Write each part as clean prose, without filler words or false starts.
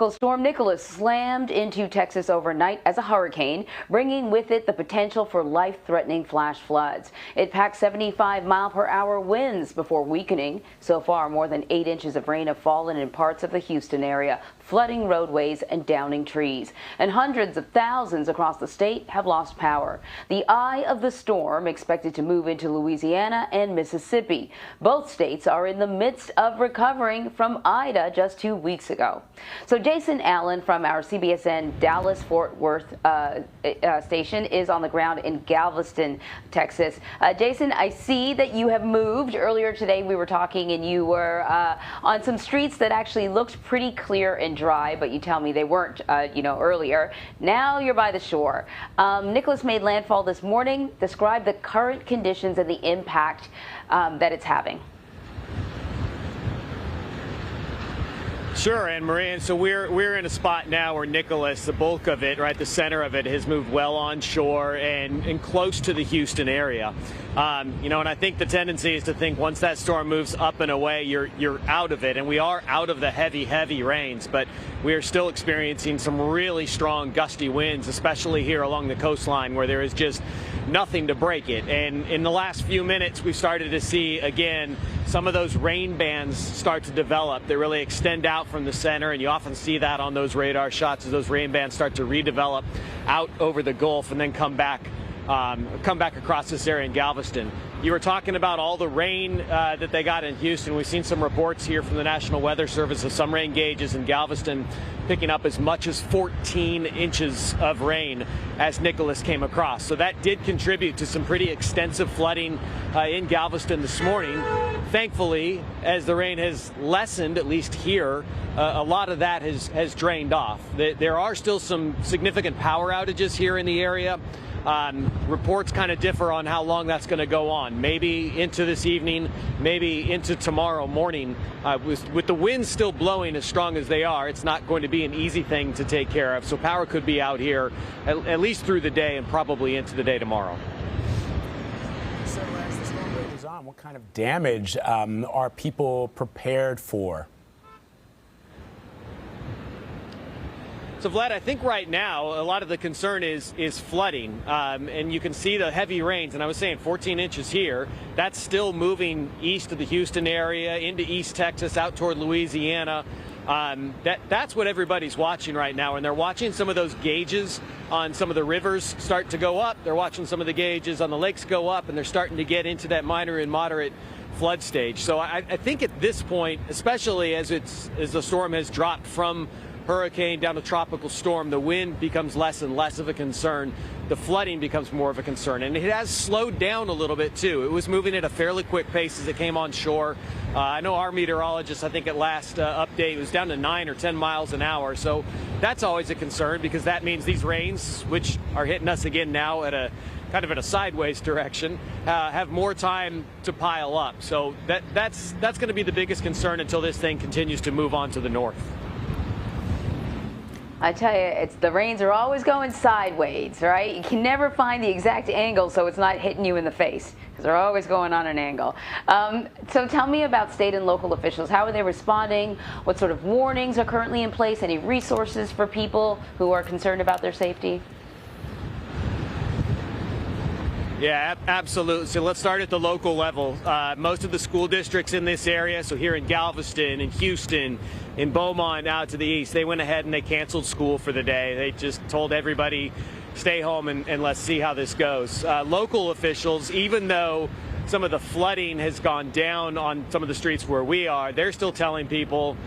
Storm Nicholas slammed into Texas overnight as a hurricane, bringing with it the potential for life-threatening flash floods. It packed 75-mile-per-hour winds before weakening. So far, more than 8 inches of rain have fallen in parts of the Houston area, flooding roadways and downing trees. And hundreds of thousands across the state have lost power. The eye of the storm expected to move into Louisiana and Mississippi. Both states are in the midst of recovering from Ida just 2 weeks ago. So Jason Allen from our CBSN Dallas-Fort Worth station is on the ground in Galveston, Texas. Jason, I see that you have moved. Earlier today we were talking and you were on some streets that actually looked pretty clear and dry, but you tell me they weren't, earlier. Now you're by the shore. Nicholas made landfall this morning. Describe the current conditions and the impact that it's having. Sure, Anne Marie. And so we're in a spot now where Nicholas, the bulk of it, right, the center of it, has moved well onshore and close to the Houston area. And I think the tendency is to think once that storm moves up and away, you're out of it, and we are out of the heavy rains. But we are still experiencing some really strong gusty winds, especially here along the coastline where there is just nothing to break it. And in the last few minutes, we started to see again some of those rain bands start to develop. They really extend out from the center, and you often see that on those radar shots as those rain bands start to redevelop out over the Gulf and then come back across this area in Galveston. You were talking about all the rain that they got in Houston. We've seen some reports here from the National Weather Service of some rain gauges in Galveston picking up as much as 14 inches of rain as Nicholas came across. So that did contribute to some pretty extensive flooding in Galveston this morning. Thankfully, as the rain has lessened, at least here, a lot of that has drained off. There are still some significant power outages here in the area. Reports kind of differ on how long that's going to go on. Maybe into this evening, maybe into tomorrow morning. With the winds still blowing as strong as they are, it's not going to be an easy thing to take care of. So power could be out here at least through the day and probably into the day tomorrow. So as the storm goes on, what kind of damage are people prepared for? So, Vlad, I think right now a lot of the concern is flooding, and you can see the heavy rains. And I was saying 14 inches here. That's still moving east of the Houston area into East Texas, out toward Louisiana. That's what everybody's watching right now, and they're watching some of those gauges on some of the rivers start to go up. They're watching some of the gauges on the lakes go up, and they're starting to get into that minor and moderate flood stage. So I think at this point, especially as the storm has dropped from hurricane down to tropical storm, the wind becomes less and less of a concern. The flooding becomes more of a concern, and it has slowed down a little bit too. It was moving at a fairly quick pace as it came on shore. I know our meteorologist, I think at last update, was down to 9 or 10 miles an hour. So that's always a concern, because that means these rains, which are hitting us again now at a kind of in a sideways direction, have more time to pile up. So that's going to be the biggest concern until this thing continues to move on to the north. I tell you, the rains are always going sideways, right? You can never find the exact angle so it's not hitting you in the face, because they're always going on an angle. So tell me about state and local officials. How are they responding? What sort of warnings are currently in place? Any resources for people who are concerned about their safety? Yeah, absolutely. So let's start at the local level. Most of the school districts in this area, so here in Galveston, in Houston, in Beaumont, out to the east, they went ahead and they canceled school for the day. They just told everybody, stay home and let's see how this goes. Local officials, even though some of the flooding has gone down on some of the streets where we are, they're still telling people,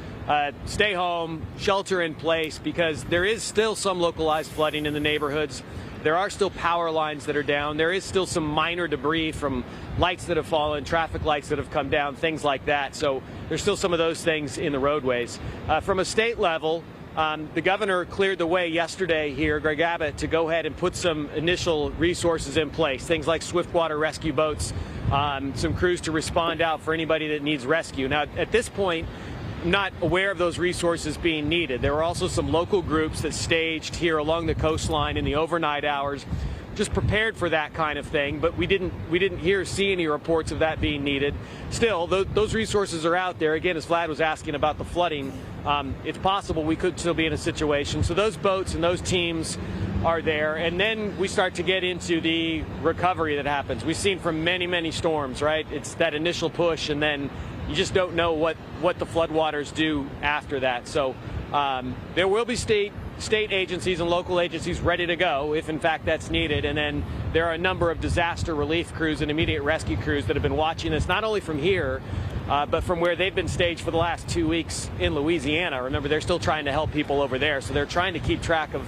stay home, shelter in place, because there is still some localized flooding in the neighborhoods. There are still power lines that are down. There is still some minor debris from lights that have fallen, traffic lights that have come down, things like that. So there's still some of those things in the roadways. From a state level, the governor cleared the way yesterday here, Greg Abbott, to go ahead and put some initial resources in place, things like swiftwater rescue boats, some crews to respond out for anybody that needs rescue. Now, at this point, I'm not aware of those resources being needed. There were also some local groups that staged here along the coastline in the overnight hours, just prepared for that kind of thing, but we didn't see any reports of that being needed. Still, those resources are out there. Again, as Vlad was asking about the flooding, it's possible we could still be in a situation. So those boats and those teams are there, and then we start to get into the recovery that happens. We've seen from many, many storms, right? It's that initial push, and then you just don't know what the floodwaters do after that. So there will be state agencies and local agencies ready to go if in fact that's needed. And then there are a number of disaster relief crews and immediate rescue crews that have been watching this, not only from here, but from where they've been staged for the last 2 weeks in Louisiana. Remember, they're still trying to help people over there. So they're trying to keep track of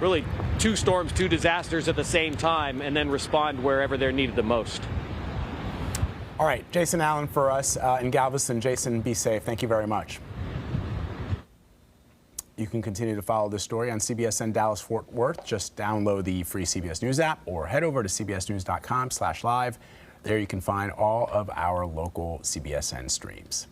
really 2 storms, 2 disasters at the same time, and then respond wherever they're needed the most. All right, Jason Allen for us in Galveston. Jason, be safe. Thank you very much. You can continue to follow this story on CBSN Dallas-Fort Worth. Just download the free CBS News app or head over to cbsnews.com/live. There you can find all of our local CBSN streams.